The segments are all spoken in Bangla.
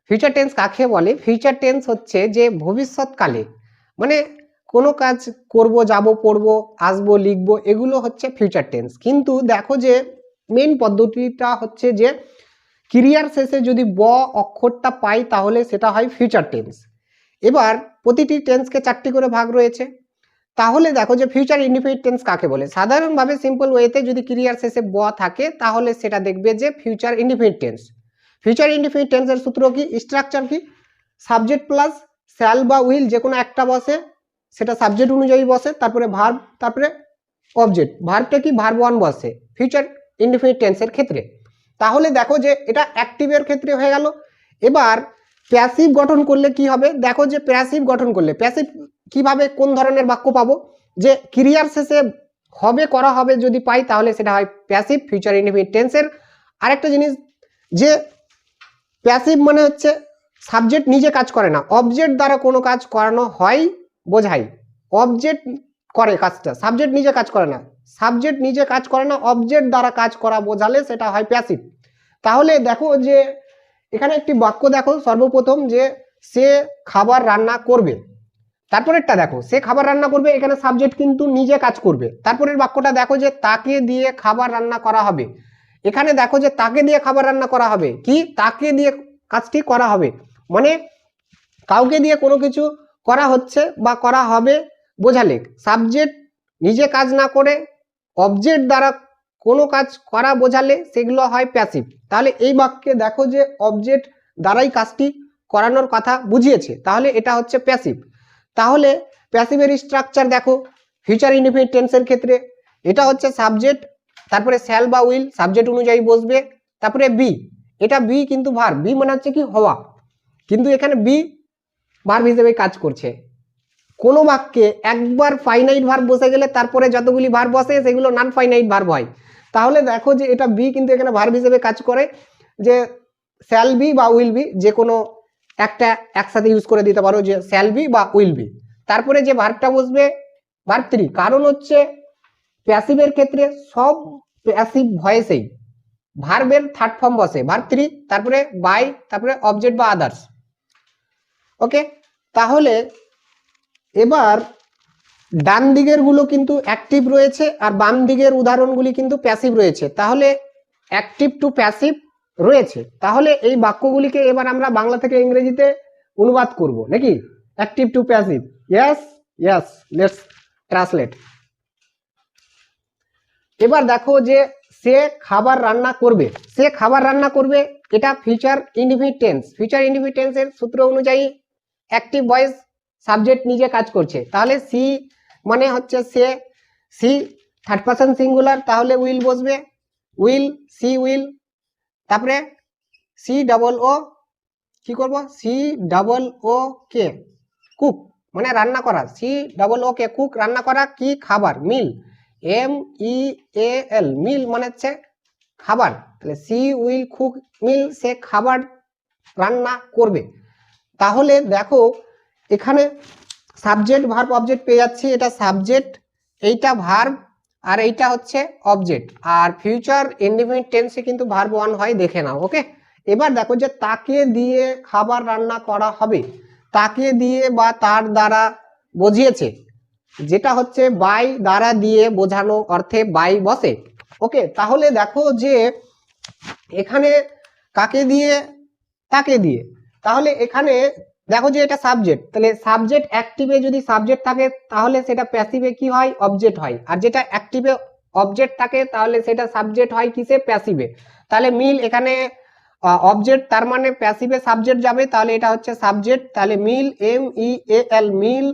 ফিউচার টেন্স কাকে বলে? ফিউচার টেন্স হচ্ছে যে ভবিষ্যৎকালে, মানে কোনো কাজ করব, যাব, পড়ব, আসবো, লিখব, এগুলো হচ্ছে ফিউচার টেন্স। কিন্তু দেখো যে মেন পদ্ধতিটা হচ্ছে যে ক্রিয়ার শেষে যদি ব অক্ষরটা পাই তাহলে সেটা হয় ফিউচার টেন্স। এবার প্রতিটি টেন্সকে 4টি করে ভাগ রয়েছে। তাহলে দেখো যে ফিউচার ইনডিফিনিট টেন্স কাকে বলে? সাধারণভাবে সিম্পল ওয়েতে যদি ক্রিয়ার শেষে ব থাকে তাহলে সেটা দেখবে যে future indefinite tense. Future indefinite টেন্সের সূত্র কি, স্ট্রাকচার কি? সাবজেক্ট প্লাস শ্যাল বা উইল যে কোনো একটা বসে, সেটা সাবজেক্ট অনুযায়ী বসে, তারপরে ভার্ব, তারপরে অবজেক্ট। ভার্বটা কি? ভার্ব 1 বসে ফিউচার ইনডিফিনিট টেন্সের ক্ষেত্রে। তাহলে দেখো যে এটা অ্যাক্টিভের ক্ষেত্রে হয়ে গেল। এবার প্যাসিভ গঠন করলে কি হবে? দেখো যে প্যাসিভ গঠন করলে, প্যাসিভ কিভাবে, কোন ধরনের বাক্য পাবো? যে ক্রিয়ার শেষে হবে, করা হবে যদি পাই তাহলে সেটা হয় প্যাসিভ ফিউচার ইনডিফিনিট টেন্সের। আরেকটা জিনিস যে প্যাসিভ মানে হচ্ছে সাবজেক্ট নিজে কাজ করে না, অবজেক্ট দ্বারা কোনো কাজ করানো হয় বোঝাই। অবজেক্ট করে কাজটা, সাবজেক্ট নিজে কাজ করে না, সাবজেক্ট নিজে কাজ করে না, অবজেক্ট দ্বারা কাজ করা বোঝালে সেটা হয় প্যাসিভ। তাহলে দেখো যে এখানে একটি বাক্য দেখো, সর্বপ্রথম যে সে খাবার রান্না করবে, তারপরেরটা দেখো সে খাবার রান্না করবে, এখানে সাবজেক্ট কিন্তু নিজে কাজ করবে। তারপরের বাক্যটা দেখো যে তাকে দিয়ে খাবার রান্না করা হবে, এখানে দেখো যে তাকে দিয়ে খাবার রান্না করা হবে, কি? তাকে দিয়ে কাজটি করা হবে, মানে কাউকে দিয়ে কোনো কিছু করা হচ্ছে বা করা হবে বোঝালে। সাবজেক্ট নিজে কাজ না করে অবজেক্ট দ্বারা কোনো কাজ করা বোঝালে সেগুলো হয় প্যাসিভ। তাহলে এই বাক্যে দেখো যে অবজেক্ট দ্বারাই কাজটি করানোর কথা বুঝিয়েছে, তাহলে এটা হচ্ছে প্যাসিভ। তাহলে প্যাসিভের স্ট্রাকচার দেখো ফিউচার ইনডিফিনিট টেন্সের ক্ষেত্রে, এটা হচ্ছে সাবজেক্ট, তারপরে শ্যাল বা উইল সাবজেক্ট অনুযায়ী বসবে, তারপরে বি, এটা বি কিন্তু ভার্ব, বি মানে হচ্ছে কি? হওয়া, কিন্তু এখানে বি ভার্ব হিসেবে কাজ করছে। কোনো বাক্যে একবার ফাইনাইট ভার্ব বসে গেলে তারপরে যতগুলি ভার্ব বসে সেগুলো নন ফাইনাইট ভার্ব হয়। তাহলে দেখো যে এটা বি কিন্তু এখানে ভার্ব হিসেবে কাজ করে, যে শ্যাল বি বা উইল বি যে কোনো একটা একসাথে ইউজ করে দিতে পারো, যে শ্যাল বি বা উইল বি। তারপরে যে ভার্বটা বসবে ভার্ব 3, কারণ হচ্ছে প্যাসিভের ক্ষেত্রে সব প্যাসিভ ভয়েসেই ভার্বের থার্ড ফর্ম বসে, ভার্ব 3, তারপরে বাই, তারপরে অবজেক্ট বা আদার্স। ওকে, তাহলে এবার ডান দিকের গুলো কিন্তু অ্যাক্টিভ রয়েছে আর বাম দিকের উদাহরণগুলি কিন্তু প্যাসিভ রয়েছে। তাহলে অ্যাক্টিভ টু প্যাসিভ রয়েছে। তাহলে এই বাক্যগুলিকে এবার আমরা বাংলা থেকে ইংরেজিতে অনুবাদ করব নাকি? Active to passive, yes yes, let's translate. এবার দেখো যে সে খাবার রান্না করবে, সে খাবার রান্না করবে, এটা future indefinite tense. Future indefinite টেন্সের সূত্র অনুযায়ী অ্যাক্টিভ ভয়েস, সাবজেক্ট নিজে কাজ করছে, তাহলে সি মানে হচ্ছে সে, সি থার্ড পারসন সিঙ্গুলার, তাহলে উইল বসবে, উইল, সি উইল, তারপরে সি ডাবল ও, কি করব? সি ডাবল ও কে, কুক মানে রান্না করা, সি ডাবল ও কে কুক রান্না করা, কি? খাবার, মিল, এম ই এ এল, মিল মানে হচ্ছে খাবার, তাহলে সি উইল কুক মিল, সে খাবার রান্না করবে। তাহলে দেখো এখানে সাবজেক্ট ভার্ব অবজেক্ট পেয়ে যাচ্ছি, এটা সাবজেক্ট, এইটা ভার্ব, আর এইটা হচ্ছে অবজেক্ট। আর ফিউচার ইনডিফিনিট টেন্সে কিন্তু ভার্ব 1 হয়, দেখে নাও। ওকে, এবার দেখো যে তাকে দিয়ে খাবার রান্না করা হবে, তাকে দিয়ে বা তার দ্বারা বুঝিয়েছে, যেটা হচ্ছে বাই, দ্বারা দিয়ে বোঝানো অর্থে বাই বসে। ওকে, তাহলে দেখো যে এখানে কাকে দিয়ে? তাকে দিয়ে। তাহলে এখানে দেখো যে এটা সাবজেক্ট, তাহলে সাবজেক্ট অ্যাক্টিভে যদি সাবজেক্ট থাকে তাহলে সেটা প্যাসিভে কি হয়? অবজেক্ট হয়। আর যেটা অ্যাক্টিভে অবজেক্ট থাকে তাহলে সেটা সাবজেক্ট হয় কিসে? প্যাসিভে। তাহলে মিল এখানে অবজেক্ট, তার মানে প্যাসিভে সাবজেক্ট যাবে, তাহলে এটা হচ্ছে সাবজেক্ট, তাহলে মিল, এম ই এ এল, মিল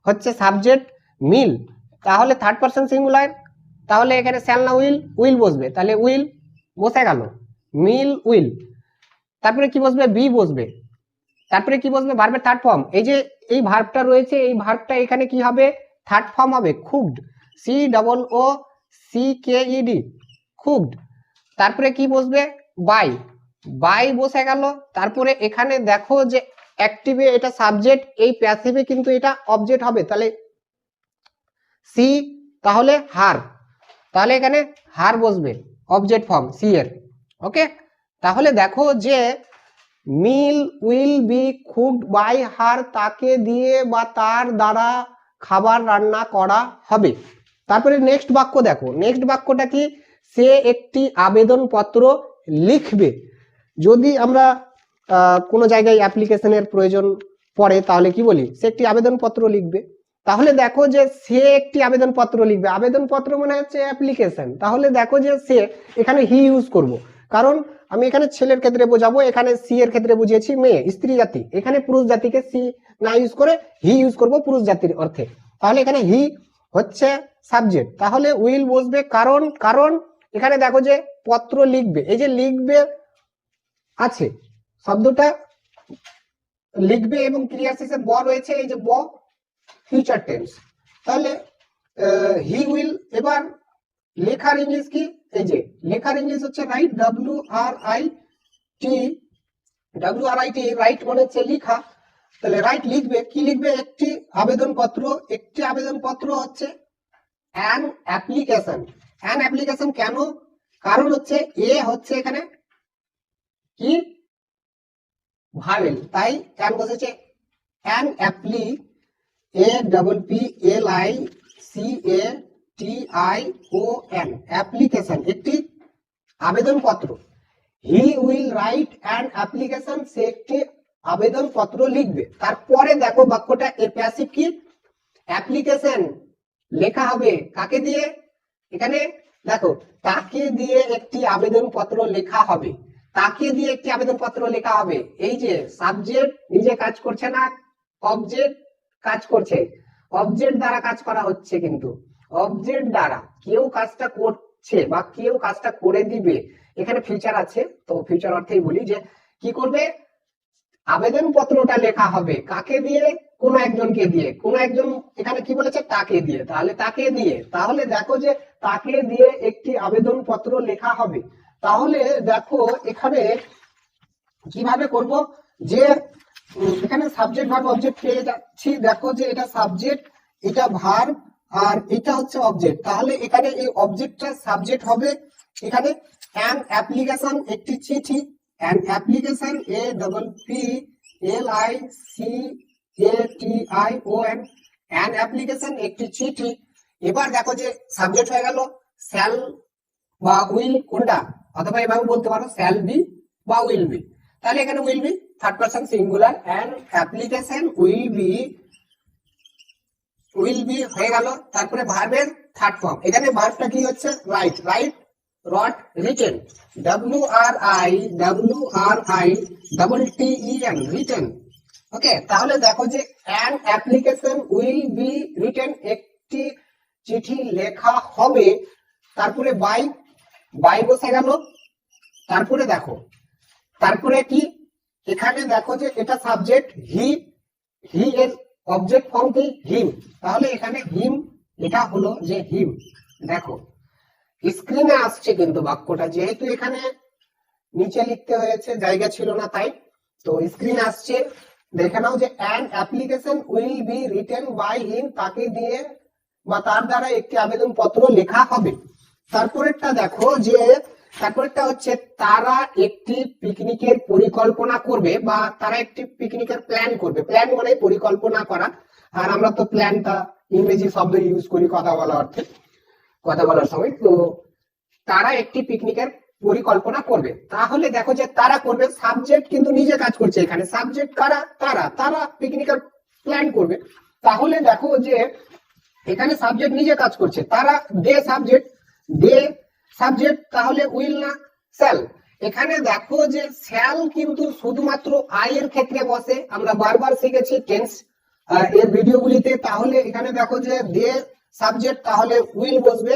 হচ্ছে সাবজেক্ট, মিল। তাহলে থার্ড পারসন সিঙ্গুলার, তাহলে এখানে শ্যাল না উইল? উইল বসবে, তাহলে উইল বসে গেল, মিল উইল। তারপরে কি বসবে? বি বসবে, তারপরে কি বসবে? ভার্বের থার্ড ফর্ম, এই যে এই ভার্বটা রয়েছে, এই ভার্বটা এখানে কি হবে? থার্ড ফর্ম হবে, cooked, C double O C K E D, cooked. তারপরে কি বসবে? বাই, বাই বসে গেল। তারপরে এখানে দেখো যে অ্যাক্টিভে এটা সাবজেক্ট, এই প্যাসিভে কিন্তু এটা অবজেক্ট হবে, তাহলে সি, তাহলে হার, তাহলে এখানে হার বসবে, অবজেক্ট ফর্ম সি এর। ওকে, তাহলে দেখো যে meal will be cooked by her, তাকে দিয়ে বা তার দ্বারা খাবার রান্না করা হবে। তারপরে নেক্সট বাক্য দেখো, নেক্সট বাক্যটা কি, সে একটি আবেদনপত্র লিখবে। যদি আমরা কোনো জায়গায় অ্যাপ্লিকেশনের প্রয়োজন পড়ে তাহলে কি বলি, সে একটি আবেদনপত্র লিখবে। তাহলে দেখো যে সে একটি আবেদনপত্র লিখবে, আবেদনপত্র মানে হচ্ছে অ্যাপ্লিকেশন। তাহলে দেখো যে সে, এখানে হি ইউজ করব, কারণ আমি এখানে ছেলের ক্ষেত্রে বোঝাবো, এখানে সি এর ক্ষেত্রে বুঝিয়েছি মেয়ে স্ত্রী জাতি, এখানে পুরুষ জাতিকে সি না ইউজ করে হি ইউজ করব পুরুষ জাতির অর্থে। তাহলে এখানে হি হচ্ছে সাবজেক্ট, তাহলে উইল বসবে কারণ, কারণ এখানে দেখো যে পত্র লিখবে, এই যে লিখবে আছে শব্দটা, লিখবে এবং ক্রিয়া শেষে ব রয়েছে, এই যে ব ফিউচার টেন্স। তাহলে হি উইল, এবার লেখার ইংলিশ কি, এই যে লেখার ইংলিশ হচ্ছে write, W R I T, write মানে হচ্ছে লেখা। তাহলে রাইট লিখবে, কি লিখবে, একটি আবেদনপত্র, একটি আবেদনপত্র হচ্ছে অ্যান অ্যাপ্লিকেশন। অ্যান অ্যাপ্লিকেশন কেন, কারণ হচ্ছে এ হচ্ছে এখানে কি ভারেল, তাই অ্যান বসেছে। অ্যান অ্যাপ্লি, APPLICATION, অ্যাপ্লিকেশন একটি আবেদনপত্র। He will write an application, সে একটি আবেদনপত্র লিখবে। তারপরে দেখো বাক্যটা এ প্যাসিভ কি, অ্যাপ্লিকেশন লেখা হবে কাকে দিয়ে, এখানে দেখো তাকে দিয়ে একটি আবেদনপত্র লেখা হবে, তাকে দিয়ে একটি আবেদনপত্র লেখা হবে। এই যে সাবজেক্ট নিজে কাজ করছে না, অবজেক্ট কাজ করছে, অবজেক্ট দ্বারা কাজ করা হচ্ছে, কিন্তু অবজেক্ট দ্বারা কেউ কাজটা করছে বা কেউ কাজটা করে দিবে, এখানে ফিউচার আছে, তো ফিউচার অর্থেই বলি যে কি করবে, আবেদনপত্রটা লেখা হবে কাকে দিয়ে, কোন একজনকে দিয়ে, কোন একজন এখানে কি বলেছে তাকে দিয়ে, তাহলে তাকে দিয়ে, তাহলে দেখো যে তাকে দিয়ে একটি আবেদনপত্র লেখা হবে। তাহলে দেখো এখানে কিভাবে করব, যে এখানে সাবজেক্ট ভার্ব অবজেক্ট পেয়ে যাচ্ছি, দেখো যে এটা সাবজেক্ট, এটা ভার্ব, আর এটা হচ্ছে অবজেক্ট। তাহলে এখানে এই অবজেক্টটা সাবজেক্ট হবে, এখানে অ্যান অ্যাপ্লিকেশন একটি চিঠি, an application APPLICATION, an application একটি চিঠি। এবার দেখো যে সাবজেক্ট হয়ে গেল শ্যাল বা উইল কোনটা, অথবা এভাবে বলতে পারো শ্যাল বি বা উইল বি। তাহলে এখানে will be third person singular, an application will B হয়ে গেল। তারপরে ভার্বের থার্ড ফর্ম, এখানে ভার্বটা কি হচ্ছে রাইট, রাইট রট রিটেন, WRITEN রিটেন। ওকে, তাহলে দেখো যে an application will be written, একটি চিঠি লেখা হবে। তারপরে বাই, বাই বসে গেল। তারপরে দেখো, তারপরে কি, এখানে দেখো যে এটা সাবজেক্ট হি, হি এর অবজেক্ট ফর্ম কি হিম, তাহলে এখানে হিম, এটা হলো যে হিম। দেখো স্ক্রিনে আসছে কিন্তু বাক্যটা, যেহেতু এখানে নিচে লিখতে হয়েছে জায়গা ছিল না তাই, তো স্ক্রিনে আসছে, দেখে নাও যে an application will be written by him, তাকে দিয়ে বা তার দ্বারা একটি আবেদনপত্র লেখা হবে। তারপরেরটা দেখো যে, তারপরেরটা হচ্ছে তারা একটি পিকনিকের পরিকল্পনা করবে, বা তারা একটি পিকনিকের প্ল্যান করবে। প্ল্যান মানে পরিকল্পনা করা, আর আমরা তো প্ল্যানটা ইংরেজি শব্দ ইউজ করি কথা বলার অর্থে, কথা বলার সময়। তো তারা একটি পিকনিকের পরিকল্পনা করবে, তাহলে দেখো যে তারা করবে, সাবজেক্ট কিন্তু নিজে কাজ করছে, এখানে সাবজেক্ট কারা, তারা, তারা পিকনিকের প্ল্যান করবে। তাহলে দেখো যে এখানে সাবজেক্ট নিজে কাজ করছে, তারা দে সাবজেক্ট, তাহলে উইল না শ্যাল। এখানে দেখো যে শ্যাল কিন্তু শুধুমাত্র আই এর ক্ষেত্রে বসে, আমরা বারবার শিখেছি টেন্স এর ভিডিওগুলিতে। তাহলে এখানে দেখো যে দে সাবজেক্ট, তাহলে উইল বসবে,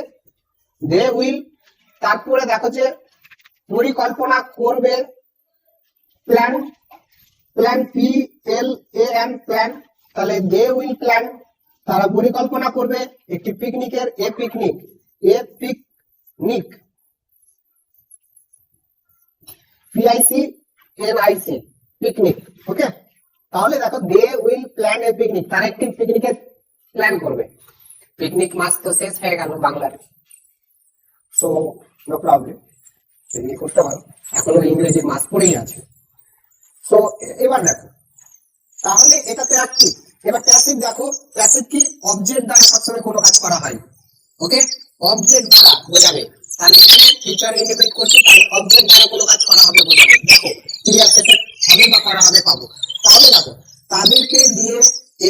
দে উইল। তারপরে দেখো যে পরিকল্পনা করবে, প্ল্যান, PLAN প্ল্যান, তাহলে দে উইল প্ল্যান, তারা পরিকল্পনা করবে একটি পিকনিকের, a picnic PICNIC picnic. Okay, তাহলে দেখো they will plan a picnic, তারা একটি পিকনিকের প্ল্যান করবে। পিকনিক মাস তো শেষ হয়ে গেল বাংলার, সো নো প্রবলেম, পিকনিক করতে পারো, এখনো ইংরেজি মাস পড়েই আছে। সো এবার দেখো, তাহলে এটা তো অ্যাক্টিভ। এবার প্যাসিভ দেখো, প্যাসিভ কি অবজেক্ট দ্বারা সবসময় কোনো কাজ করা হয়। ওকে, অবজেক্ট দ্বারা বোঝাবে, তাহলে এখানে ফিউচার ইন্ডিপেন্ড করছে, তাহলে অবজেক্ট দ্বারা কোনো কাজ করা হবে বোঝাবে। দেখো ক্লিয়ার সেটে হবে বা করা হবে পাবো। তাহলে দেখো তাদেরকে দিয়ে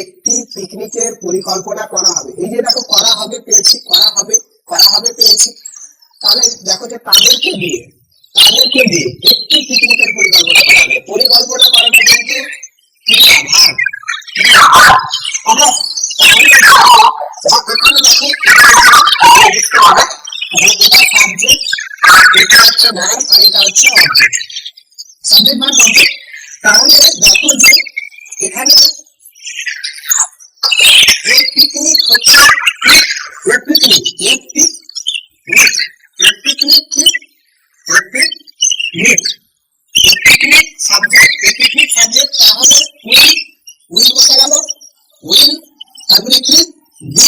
একটি পিকনিকের পরিকল্পনা করা হবে। এই যে দেখো করা হবে পেয়েছি, করা হবে পেয়েছি। তাহলে দেখো যে তাদেরকে দিয়ে একটি পিকনিকের পরিকল্পনা করা হবে। পরিকল্পনা করাটা কিন্তু ক্রিয়া, ভার্ব। ওকে, তাহলে এখানে দেখো এটা সাবজেক্ট, এটা হচ্ছে ভার্ব, আর এটা হচ্ছে অবজেক্ট। Subject verb object. তাহলে দেখো যে এখানে পিকনিক হচ্ছে পিকনিক সাবজেক্ট, পিকনিক সাবজেক্ট। তাহলে উইল বসে গেল, উইল, তারপরে কি বি,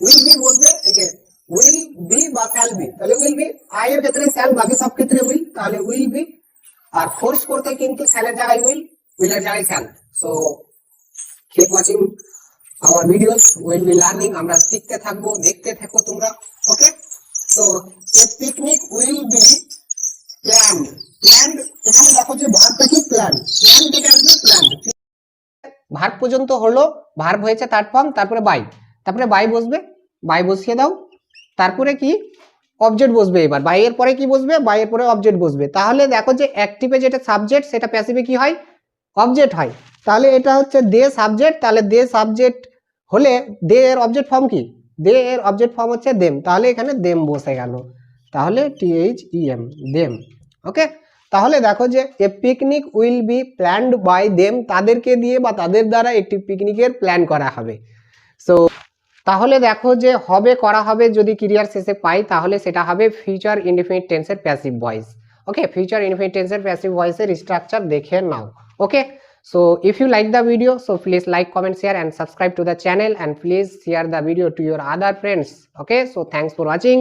উইল বি বলবে, এই যে উইল বি বা শ্যাল বি, তাহলে উইল বি। আই এর ক্ষেত্রে শ্যাল, বাকি সব ক্ষেত্রে উইল, তাহলে উইল বি। আর ফোর্স করতে কিন্তু শ্যালের জায়গায় উইল, উইলের জায়গায় shall. So keep watching our videos, will be learning, আমরা শিখতে থাকবো, দেখতে থাকো তোমরা। Okay, so a picnic will be planned. Planned, এখানে দেখো যে ভার্বটা কি প্ল্যান, প্ল্যান থেকে আসবে প্ল্যান। ভার্ব পর্যন্ত হলো, ভার্ব হয়েছে থার্ড ফর্ম, তারপরে বাই, তারপরে বাই বসবে, বাই বসিয়ে দাও, তারপরে কি অবজেক্ট বসবে। এবার বাই এর পরে কি বসবে, বাই এর পরে অবজেক্ট বসবে। তাহলে দেখো যে অ্যাক্টিভে যেটা সাবজেক্ট সেটা প্যাসিভে কি হয়, অবজেক্ট হয়। তাহলে এটা হচ্ছে দে সাবজেক্ট, তাহলে দে সাবজেক্ট হলে দে এর অবজেক্ট ফর্ম কি, দে এর অবজেক্ট ফর্ম হচ্ছে দেম, তাহলে এখানে দেম বসে গেল, তাহলে THEM, দেম। ওকে, তাহলে দেখো যে a picnic will be planned by them, তাদেরকে দিয়ে বা তাদের দ্বারা একটি পিকনিকের প্ল্যান করা হবে। সো তাহলে দেখো যে হবে, করা হবে যদি ক্রিয়ার শেষে পাই, তাহলে সেটা হবে ফিউচার ইনডিফিনিট টেন্সের প্যাসিভ ভয়েস। ওকে, ফিউচার ইনডিফিনিট টেন্সের প্যাসিভ ভয়েসের স্ট্রাকচার দেখে নাও। ওকে, so if you like the video, so please like, comment, share and subscribe to the channel, and please share the video to your other friends. Okay, so thanks for watching.